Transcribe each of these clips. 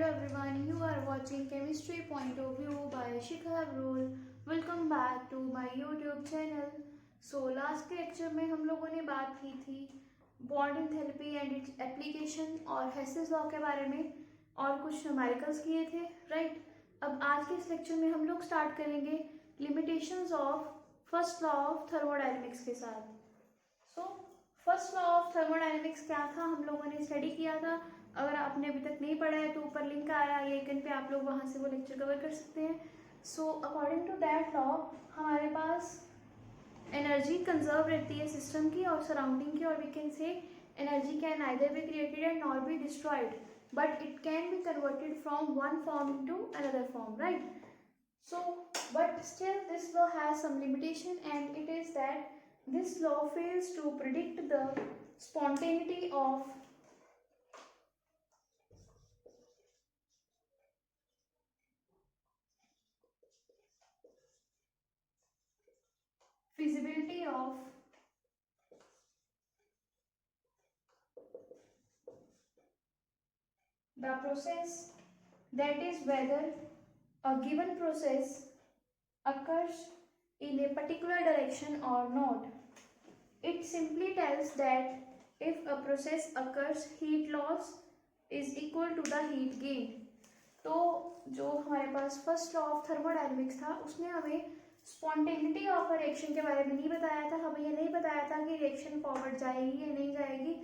Hello everyone, you are watching Chemistry Point of View by Shikha Rule. Welcome back to my YouTube channel. So last के lecture में हम लोगों ने बात की थी bond enthalpy and its application और हेसेस लॉ के बारे में और कुछ न्यूमेरिकल्स किए थे, राइट। अब आज के इस लेक्चर में हम लोग स्टार्ट करेंगे limitations of first law of thermodynamics के साथ। So first law of thermodynamics क्या था, हम लोगों ने स्टडी किया था। अगर आपने अभी तक नहीं पढ़ा है तो ऊपर लिंक आ रहा है आइकन पे, आप लोग वहाँ से वो लेक्चर कवर कर सकते हैं। So according to that law हमारे पास एनर्जी कंजर्व रहती है सिस्टम की और सराउंडिंग की, और we can say energy can either be created and not be destroyed, but it can be converted from one form to another form, right. So, but still this law has some limitation, and it is that this law fails to predict the spontaneity of feasibility of the process, that is whether a given process occurs in a particular direction or not. It simply tells that if a process occurs, heat loss is equal to the heat gain. तो जो हमारे पास first law of thermodynamics था उसने हमें spontaneity of a reaction के बारे में नहीं बताया था। हमें ये नहीं बताया था कि रिएक्शन फॉरवर्ड जाएगी या नहीं जाएगी।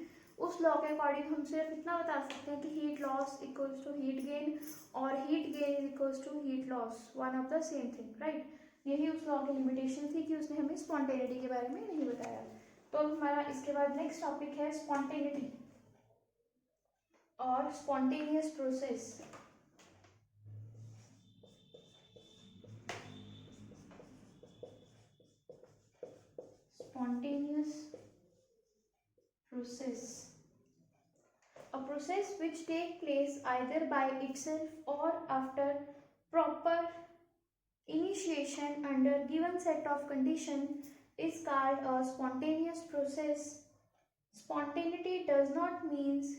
उस लॉ के अकॉर्डिंग हम सिर्फ इतना बता सकते हैं कि heat loss equals to heat gain और heat gain is equals to heat loss, one of the same thing, right. यही उस लॉ की लिमिटेशन थी कि उसने हमें स्पॉन्टेनिटी के बारे में नहीं बताया। तो अब हमारा इसके बाद नेक्स्ट टॉपिक है स्पॉन्टेनिटी और spontaneous process. Spontaneous process, a process which take place either by itself or after proper initiation under given set of condition is called a spontaneous process. Spontaneity does not means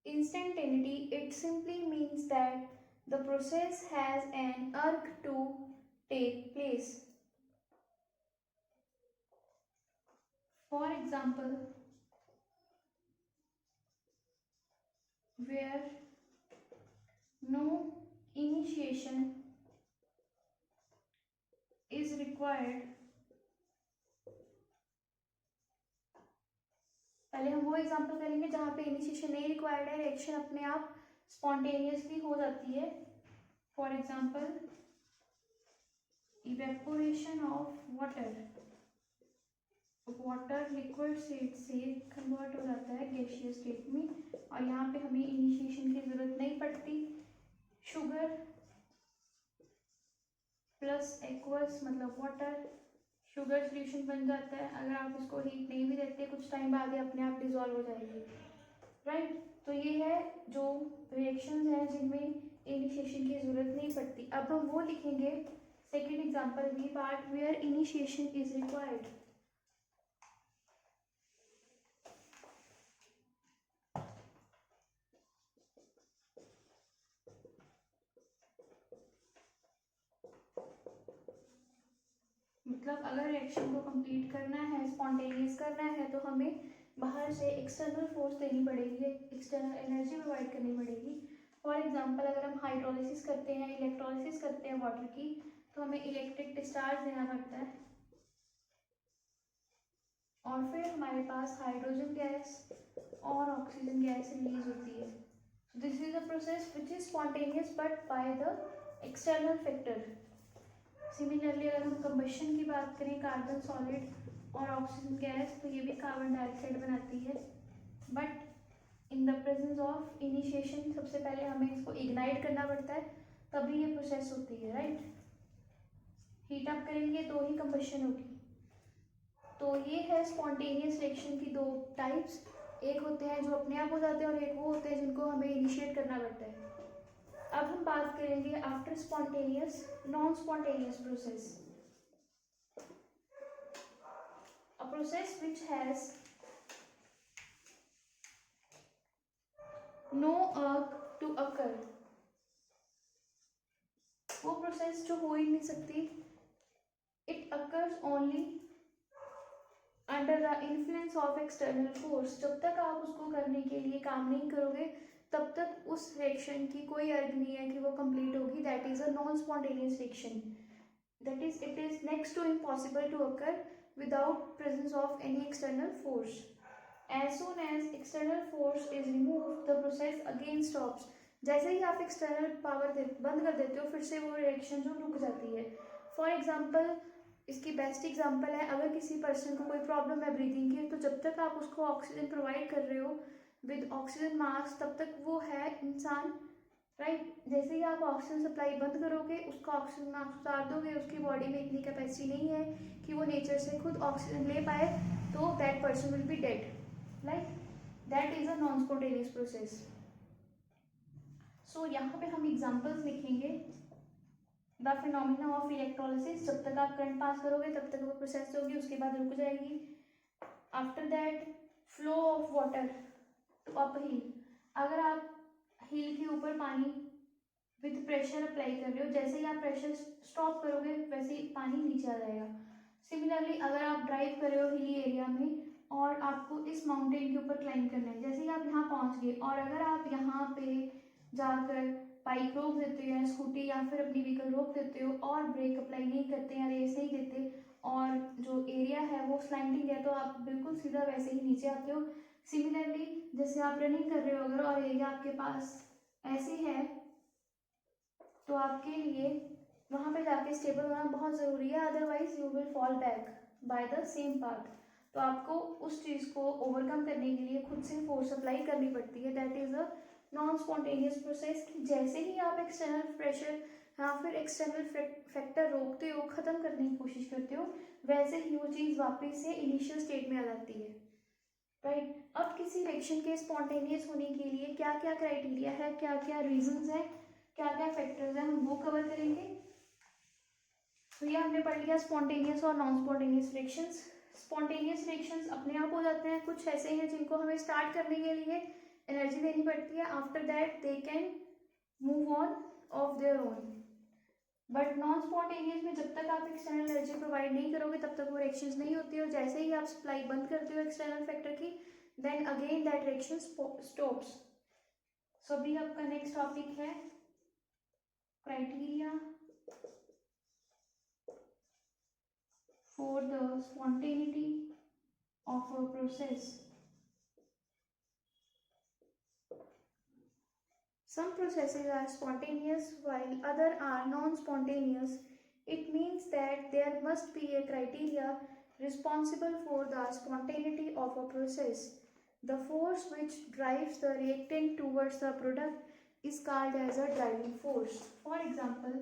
instantaneity, it simply means that the process has an urge to take place. For example, where no initiation is required, पहले हम वो example करेंगे जहाँ पे initiation नहीं required है, reaction अपने आप स्पॉन्टेनियसली हो जाती है। For example evaporation of water, water liquid state से कन्वर्ट हो जाता है गैसियस स्टेट में, और यहाँ पे हमें इनिशिएशन की जरूरत नहीं पड़ती। शुगर प्लस एक्वस मतलब वाटर, शुगर सॉल्यूशन बन जाता है। अगर आप इसको हीट नहीं भी देते कुछ टाइम बाद ये अपने आप डिजॉल्व हो जाएगी, राइट। तो ये है जो रिएक्शंस हैं जिनमें इनिशिएशन की जरूरत नहीं पड़ती। अब हम वो लिखेंगे second example B part where initiation is required. मतलब अगर रिएक्शन को कंप्लीट करना है, स्पॉन्टेनियस करना है, तो हमें बाहर से एक्सटर्नल फोर्स देनी पड़ेगी, एक्सटर्नल एनर्जी प्रोवाइड करनी पड़ेगी। फॉर एग्जांपल अगर हम हाइड्रोलिसिस करते हैं, इलेक्ट्रोलिसिस करते हैं वाटर की, तो हमें इलेक्ट्रिक डिस्चार्ज देना पड़ता है, और फिर हमारे पास हाइड्रोजन गैस और ऑक्सीजन गैस रिलीज होती है। This is a process which is spontaneous but by the external factor. Similarly अगर हम कंबशन की बात करें, कार्बन सॉलिड और ऑक्सीजन गैस, तो ये भी कार्बन डाइऑक्साइड बनाती है, but in the presence of initiation सबसे पहले हमें इसको इग्नाइट करना पड़ता है, तभी ये प्रोसेस होती है, राइट। हीट अप करेंगे तो ही कंबशन होगी। तो ये है स्पॉन्टेनियस रिएक्शन की दो टाइप्स, एक होते हैं जो अपने आप हो जाते हैं और एक वो होते हैं जिनको हमें इनिशिएट करना पड़ता है। अब हम बात करेंगे after spontaneous non spontaneous process, a process which has no urge to occur. Process जो हो ही नहीं सकती, it occurs only under the influence of external force. जब तक आप उसको करने के लिए काम नहीं करोगे तब तक उस रिएक्शन की कोई अर्थ नहीं है कि वो कंप्लीट होगी। That is a non spontaneous reaction, that is it is next to impossible to occur without presence of any external force. As soon as external force is removed, the process again stops. जैसे ही आप external power बंद कर देते हो, फिर से वो reaction जो रुक जाती है। फॉर एग्जाम्पल, इसकी बेस्ट एग्जाम्पल है, अगर किसी पर्सन को कोई प्रॉब्लम है ब्रीदिंग की, तो जब तक आप उसको ऑक्सीजन प्रोवाइड कर रहे हो विद ऑक्सीजन मास्क, तब तक वो है इंसान, राइट। जैसे ही आप ऑक्सीजन सप्लाई बंद करोगे, उसका ऑक्सीजन मास्क उतार दोगे, उसकी बॉडी में इतनी कैपेसिटी नहीं है कि वो नेचर से खुद ऑक्सीजन ले पाए, तो that person will be dead, right. That is a non spontaneous process. So यहाँ पे हम एग्जाम्पल्स लिखेंगे। द फिनोमिना ऑफ इलेक्ट्रोलिसिस, जब तक आप करंट पास करोगे तब तक वो प्रोसेस होगी, उसके बाद रुक जाएगी। After that flow of water up hill, अगर आप हिल के ऊपर पानी विद प्रेशर अप्लाई कर रहे हो, जैसे ही आप प्रेशर स्टॉप करोगे वैसे ही पानी नीचे आ जाएगा। सिमिलरली अगर आप ड्राइव कर रहे हो हिली एरिया में और आपको इस माउंटेन के ऊपर क्लाइंब करना है, जैसे ही आप यहाँ पहुँच गए और अगर आप यहाँ पे जाकर बाइक रोक देते हो या स्कूटी या फिर अपनी व्हीकल रोक देते हो और ब्रेक अप्लाई नहीं करते या रेस नहीं देते और जो एरिया है वो स्लाइडिंग है, तो आप बिल्कुल सीधा वैसे ही नीचे आते हो। सिमिलरली जैसे आप रनिंग कर रहे हो अगर और एरिया आपके पास ऐसे है, तो आपके लिए वहाँ पे जाके स्टेबल होना बहुत ज़रूरी है, otherwise you will fall back by the same path. तो आपको उस चीज़ को ओवरकम करने के लिए खुद से फोर्स अप्लाई करनी पड़ती है। That is a non spontaneous process. जैसे ही आप एक्सटर्नल प्रेशर या फिर एक्सटर्नल फैक्टर रोकते हो, ख़त्म करने की कोशिश करते हो, वैसे ही वो चीज़ वापस से इनिशियल स्टेट में आ जाती है, राइट। अब किसी रिएक्शन के स्पॉन्टेनियस होने के लिए क्या क्या क्राइटेरिया है, क्या क्या रीजंस हैं, क्या क्या फैक्टर्स हैं, हम वो कवर करेंगे। तो ये हमने पढ़ लिया स्पॉन्टेनियस और non spontaneous reactions. Spontaneous reactions अपने आप हो जाते हैं, कुछ ऐसे हैं जिनको हमें स्टार्ट करने के लिए एनर्जी देनी पड़ती है, after that they can move on of their own. But non spontaneous में जब तक आप एक्सटर्नल एनर्जी प्रोवाइड नहीं करोगे तब तक वो रिएक्शंस नहीं होती है, और जैसे ही आप सप्लाई बंद करते हो एक्सटर्नल फैक्टर की, then again that reaction stops. So अभी आपका नेक्स्ट टॉपिक है criteria for the spontaneity of a process. Some processes are spontaneous while other are non-spontaneous. It means that there must be a criteria responsible for the spontaneity of a process. The force which drives the reactant towards the product is called as a driving force. For example,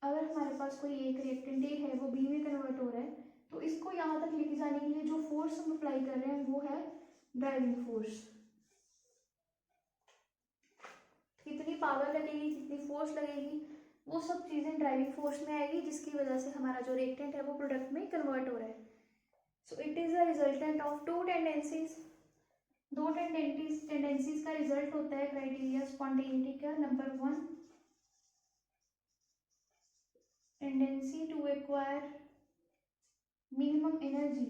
अगर हमारे पास कोई एक reactant A है वो B में convert हो रहा है, तो इसको यहाँ तक लेके जाने के लिए जो फोर्स हम अप्लाई कर रहे हैं वो है ड्राइविंग फोर्स। कितनी पावर लगेगी, कितनी फोर्स लगेगी, वो सब चीज़ें ड्राइविंग फोर्स में आएगी, जिसकी वजह से हमारा जो रिएक्टेंट है वो प्रोडक्ट में कन्वर्ट हो रहा है। So it is a resultant of two tendencies. दो टेंडेंसीज का रिजल्ट होता है क्राइटेरिया स्पॉन्टेनिटी का। Number 1, tendency to acquire minimum energy.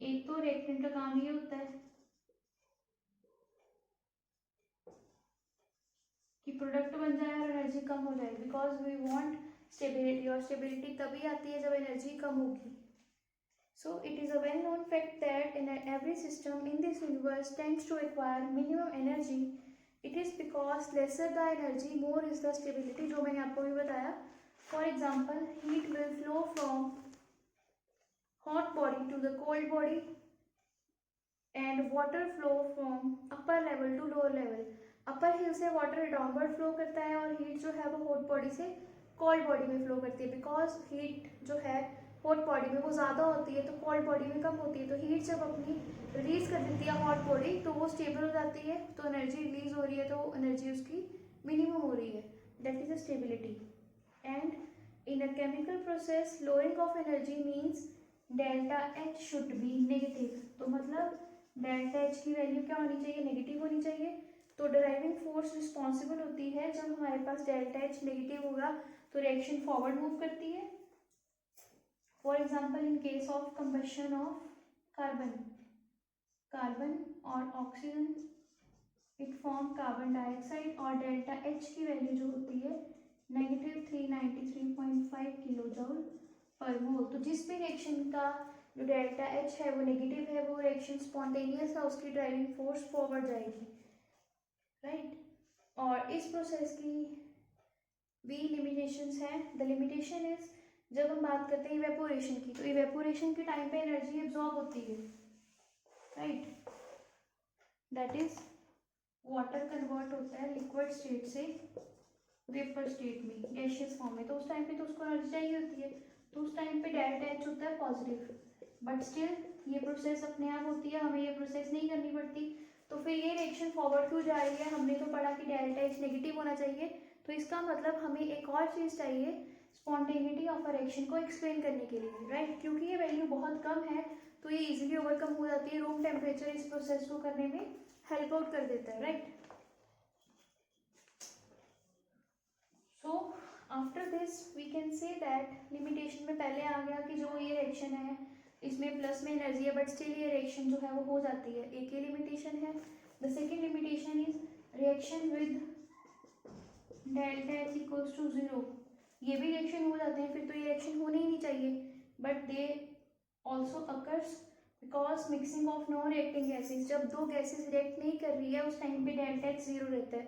एक तो रिएक्टेंट का काम ये होता है कि प्रोडक्ट बन जाए और एनर्जी कम हो जाए, बिकॉज वी वांट स्टेबिलिटी, और स्टेबिलिटी तभी आती है जब एनर्जी कम होगी। So it is a well known fact that in every system in this universe tends to acquire minimum energy. It is because lesser the energy more is the stability, जो मैंने आपको भी बताया। For example, heat will flow from hot body to the cold body and water flow from upper level to lower level. अपर हिल से water downward flow करता है और heat जो है वो हॉट बॉडी से कोल्ड बॉडी में फ्लो करती है, बिकॉज हीट जो है हॉट बॉडी में वो ज़्यादा होती है तो कोल्ड बॉडी में कम होती है। तो हीट जब अपनी रिलीज कर देती है हॉट बॉडी तो वो स्टेबल हो जाती है, तो एनर्जी रिलीज हो रही है, तो एनर्जी उसकी मिनिमम हो रही है। That is a stability. And in a chemical process lowing of energy means delta H should be negative. तो मतलब डेल्टा एच की वैल्यू क्या होनी चाहिए, नेगेटिव होनी चाहिए। तो ड्राइविंग फोर्स रिस्पॉन्सिबल होती है जब हमारे पास डेल्टा एच नेगेटिव होगा तो रिएक्शन फॉरवर्ड मूव करती है. For example in case of combustion of carbon और oxygen it form carbon dioxide और डेल्टा एच की वैल्यू जो होती है -393.5 किलो जूल पर मोल. तो जिस भी रिएक्शन का जो डेल्टा एच है वो नेगेटिव है वो रिएक्शन स्पॉन्टेनियस है, उसकी ड्राइविंग फोर्स फॉरवर्ड जाएगी, राइट. और इस प्रोसेस की भी लिमिटेशंस हैं. द लिमिटेशन इज जब हम बात करते हैं इवेपोरेशन की, तो इवेपोरेशन के टाइम पे एनर्जी एब्जॉर्ब होती है, right. That is water convert होता है लिक्विड स्टेट से वेपर स्टेट में, गैशियस फॉर्म में, तो उस टाइम पे तो उसको एनर्जी चाहिए होती है, तो उस टाइम पे डेल्टा एच होता है पॉजिटिव. बट स्टिल ये प्रोसेस अपने आप होती है, हमें ये प्रोसेस नहीं करनी पड़ती. तो फिर ये रिएक्शन फॉरवर्ड क्यों जा रही है? हमने तो पढ़ा कि डेल्टा एच नेगेटिव होना चाहिए, तो इसका मतलब हमें एक और चीज़ चाहिए स्पॉन्टेनिटी ऑफ अ रिएक्शन को एक्सप्लेन करने के लिए, राइट. क्योंकि ये वैल्यू बहुत कम है तो ये इजीली ओवरकम हो जाती है. रूम टेम्परेचर इस प्रोसेस को करने में हेल्प आउट कर देता है, right. So after this we can say that limitation में पहले आ गया कि जो ये रिएक्शन है इसमें प्लस में एनर्जी है बट स्टिल ये रिएक्शन जो है वो हो जाती है, एक ही लिमिटेशन है. The second limitation is reaction with delta H equals to 0. ये भी रिएक्शन हो जाते हैं, फिर तो ये रिएक्शन होने ही नहीं चाहिए, but they also occurs because mixing of non reacting gases. जब दो गैसेज रिएक्ट नहीं कर रही है उस टाइम पे डेल्टा एच 0 रहता है,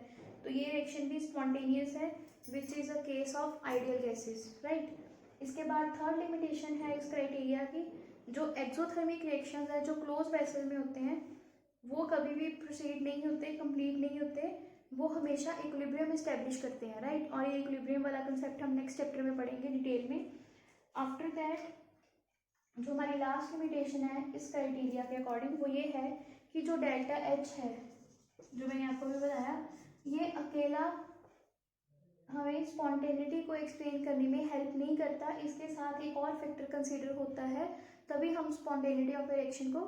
तो ये रिएक्शन भी स्पॉन्टेनियस है which is a case of ideal gases, right. इसके बाद थर्ड लिमिटेशन है इस क्राइटेरिया की, जो एक्सोथर्मिक रिएक्शंस है जो क्लोज वेसल में होते हैं वो कभी भी प्रोसीड नहीं होते, कंप्लीट नहीं होते, वो हमेशा इक्विलिब्रियम इस्टेब्लिश करते हैं, राइट. और ये इक्विलिब्रियम वाला कंसेप्ट हम नेक्स्ट चैप्टर में पढ़ेंगे डिटेल में. आफ्टर दैट जो हमारी लास्ट लिमिटेशन है इस क्राइटेरिया के अकॉर्डिंग वो ये है कि जो डेल्टा एच है जो मैंने आपको भी बताया ये अकेला हमें स्पॉन्टेनिटी को एक्सप्लेन करने में हेल्प नहीं करता, इसके साथ एक और फैक्टर कंसीडर होता है, तभी हम स्पॉन्टेनिटी ऑफ रिएक्शन को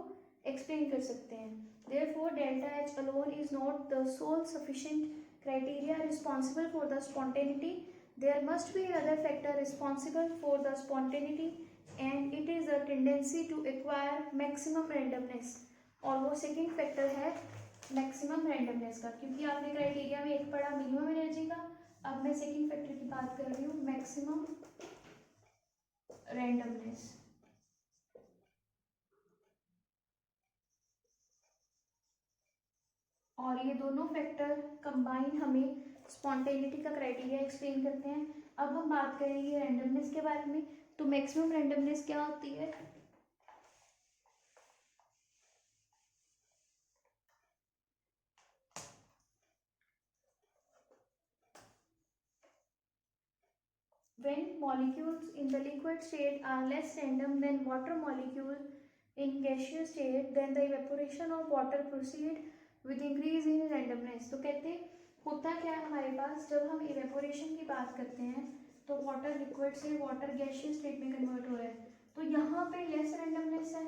एक्सप्लेन कर सकते हैं. Therefore, delta H alone is not the sole sufficient criteria responsible for the spontaneity. There must be another factor responsible for the spontaneity, and it is the tendency to acquire maximum randomness. और वो second factor है maximum randomness का, क्योंकि आपने criteria में एक पढ़ा minimum energy का, अब मैं सेकेंड फैक्टर की बात कर रही हूँ मैक्सिमम रैंडमनेस. और ये दोनों फैक्टर कंबाइन हमें स्पॉन्टेनिटी का क्राइटेरिया एक्सप्लेन करते हैं. अब हम बात करेंगे रैंडमनेस के बारे में. तो मैक्सिमम रैंडमनेस क्या होती है? When molecules in the liquid state are less random than water molecule in gaseous state, then the evaporation of water proceed with increase in randomness. तो कहते होता क्या है हमारे पास जब हम इवेपोरेशन की बात करते हैं तो वाटर लिक्विड से वाटर गैशियस स्टेट में कन्वर्ट हो रहा है, तो यहाँ पे लेस रैंडमनेस है,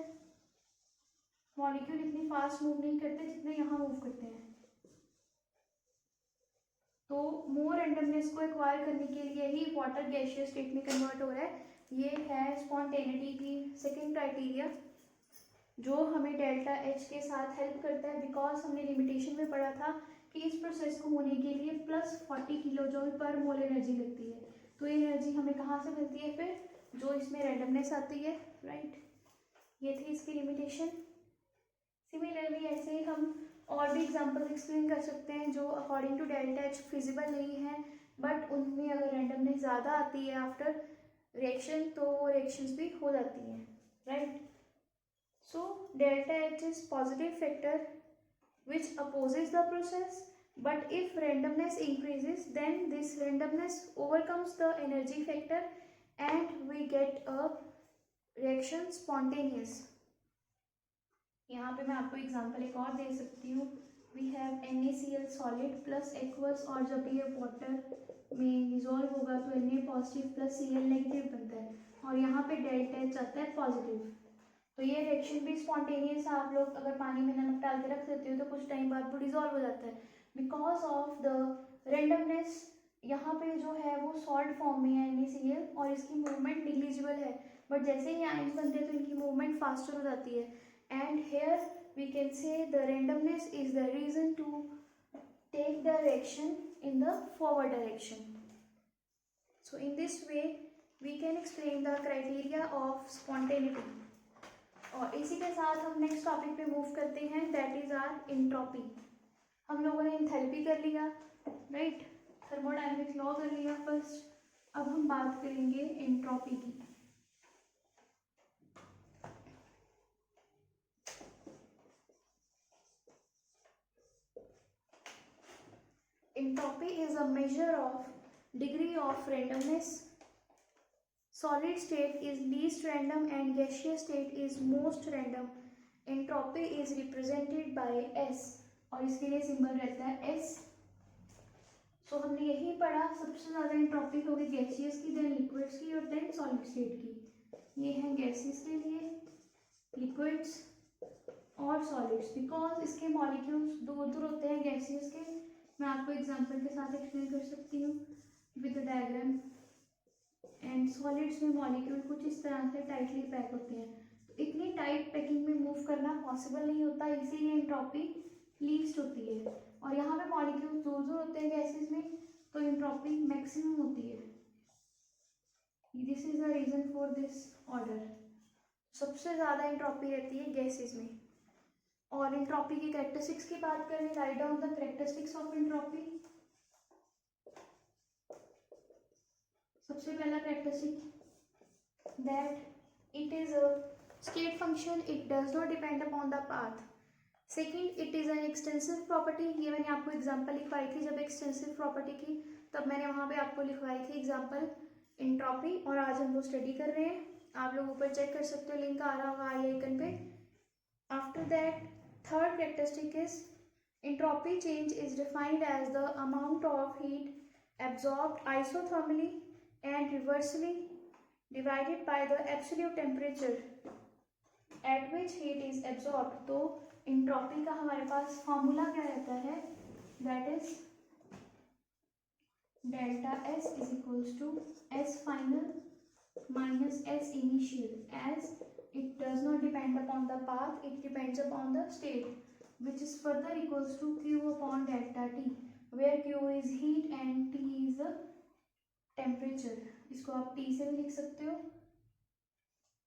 मॉलिक्यूल इतनी फास्ट मूव नहीं करते जितने यहाँ मूव करते हैं, तो मोर रैंडमनेस को एक्वायर करने के लिए ही वाटर गैशियस स्टेट में कन्वर्ट हो रहा है. ये है स्पॉन्टेनिटी की सेकेंड क्राइटेरिया जो हमें डेल्टा एच के साथ हेल्प करता है, बिकॉज हमने लिमिटेशन में पढ़ा था कि इस प्रोसेस को होने के लिए +40 किलो जूल पर मोल एनर्जी लगती है. तो ये एनर्जी हमें कहाँ से मिलती है? फिर जो इसमें रैंडमनेस आती है, राइट. ये थी इसकी लिमिटेशन. सिमिलरली ऐसे ही हम और भी एग्जांपल्स एक्सप्लेन कर सकते हैं जो according to delta H feasible नहीं है, बट उनमें अगर रैंडमनेस ज़्यादा आती है आफ्टर रिएक्शन तो वो रिएक्शंस भी हो जाती हैं, right. So delta H is positive factor which opposes the process, but if randomness increases then this randomness overcomes the energy factor and we get a reaction spontaneous. यहाँ पे मैं आपको एग्जांपल एक और दे सकती हूँ. We have NaCl solid plus aqueous, और जब ये वाटर में डिजोल्व होगा तो Na positive plus Cl negative बनता है, और यहाँ पे डेल्टा एच आता है पॉजिटिव. तो ये रिएक्शन भी स्पॉन्टेनियस है. आप लोग अगर पानी में नमक डाल के रख देते हो तो कुछ टाइम बाद वो डिजोल्व हो जाता है, बिकॉज ऑफ द रेंडमनेस यहाँ पे जो है वो सॉल्ट फॉर्म में है NaCl और इसकी मूवमेंट निग्लिजिबल है, बट जैसे ही आयंस बनते हैं तो इनकी मूवमेंट फास्टर हो जाती है. And here we can say the randomness is the reason to take the reaction in the forward direction. So in this way we can explain the criteria of spontaneity. और इसी के साथ हम next topic पे move करते हैं, that is are entropy. हम लोगों ने एंथैल्पी कर लिया, राइट, थर्मोडायनेमिक लॉ कर लिया फर्स्ट. अब हम बात करेंगे एंट्रोपी की. Entropy is a measure of degree of randomness. Solid state is least random and gaseous state is most random. Entropy is represented by S और इसके लिए सिंबल रहता है S. सो हमने यही पढ़ा, सबसे ज़्यादा एंट्रोपी होगी गैसियस की, देन लिक्विड्स की और देन सॉलिड स्टेट की. ये हैं गैसेस के लिए, लिक्विड्स और सॉलिड्स. बिकॉज इसके मॉलिक्यूल्स दूर दूर होते हैं गैसियस के. मैं आपको एग्जांपल के साथ एक्सप्लेन कर सकती हूँ विद डायग्राम. एंड सॉलिड्स में मॉलिक्यूल कुछ इस तरह से टाइटली पैक होते हैं, तो इतनी टाइट पैकिंग में मूव करना पॉसिबल नहीं होता, इसीलिए एंट्रोपी लीस्ट होती है. और यहाँ पे मॉलिक्यूल दूर दूर होते हैं गैसेस में, तो एंट्रोपी मैक्सिमम होती है. This is the reason for this order. सबसे ज़्यादा एंट्रोपी रहती है गैसेस में. और एंट्रोपी की कैरेक्टरिस्टिक्स की बात करें, write down the characteristics of entropy. सबसे पहला characteristic that it is a state function, it does not depend upon the path. Second, it is an extensive property. ये मैंने आपको एग्जांपल लिखवाई थी जब एक्सटेंसिव प्रॉपर्टी की, तब मैंने वहाँ पे आपको लिखवाई थी एग्जांपल एंट्रोपी, और आज हम वो स्टडी कर रहे हैं. आप लोग ऊपर चेक कर सकते हो, लिंक आ रहा होगा आई आइकन पे. After that third characteristic is entropy change is defined as the amount of heat absorbed isothermally and reversely divided by the absolute temperature at which heat is absorbed. तो entropy का हमारे पास formula क्या रहता है, that is delta S is equals to S final minus S initial, as it does not depend upon the path, it depends upon the state, which is further equals to Q upon delta T, where Q is heat and T is the temperature. इसको आप T से भी लिख सकते हो,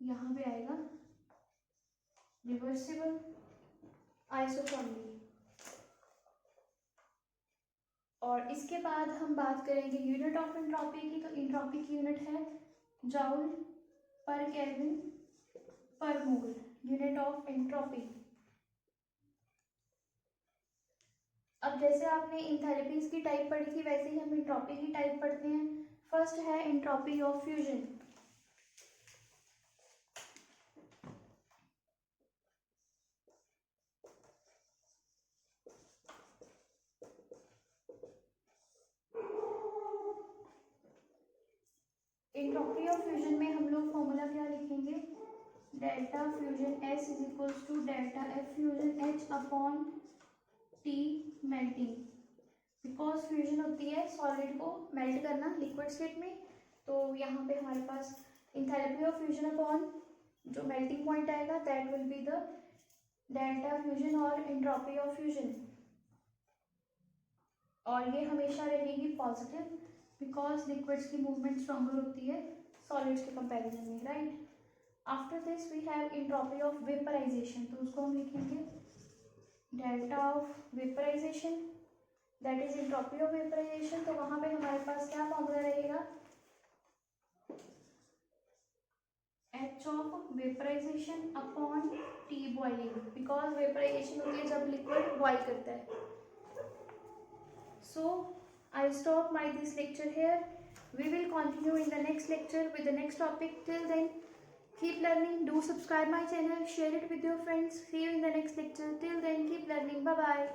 यहाँ पे आएगा रिवर्सिबल आइसोथर्मली. और इसके बाद हम बात करेंगे यूनिट ऑफ एंट्रोपी की. तो एंट्रोपी की यूनिट है जूल पर केल्विन पर मोल, यूनिट ऑफ एंट्रोपी. अब जैसे आपने एंथैल्पीज की टाइप पढ़ी थी, वैसे ही हम एंट्रोपी की टाइप पढ़ते हैं. फर्स्ट है entropy of fusion. Entropy of fusion में हम लोग फॉर्मूला क्या लिखेंगे, delta fusion S is equals to delta F fusion H upon T melting. Because fusion होती है सॉलिड को मेल्ट करना लिक्विड स्टेट में, तो यहाँ पे हमारे पास एंथैल्पी ऑफ फ्यूजन अपॉन जो मेल्टिंग पॉइंट आएगा that will be the delta fusion और एंट्रोपी ऑफ फ्यूजन. और ये हमेशा रहेगी पॉजिटिव, बिकॉज लिक्विड्स की मूवमेंट स्ट्रॉन्गर होती है सॉलिड्स के कंपैरिजन में, right. After this we have entropy of vaporisation. तो उसको हम लिखेंगे delta of vaporisation, that is entropy of vaporisation. तो वहाँ पे हमारे पास क्या फॉर्मूला रहेगा, H of vaporisation upon T boiling, because vaporisation होती है जब लिक्विड बॉइल करता है. So I stop my this lecture here. We will continue in the next lecture with the next topic. Till then, keep learning. Do subscribe my channel. Share it with your friends. See you in the next lecture. Till then, keep learning. Bye bye.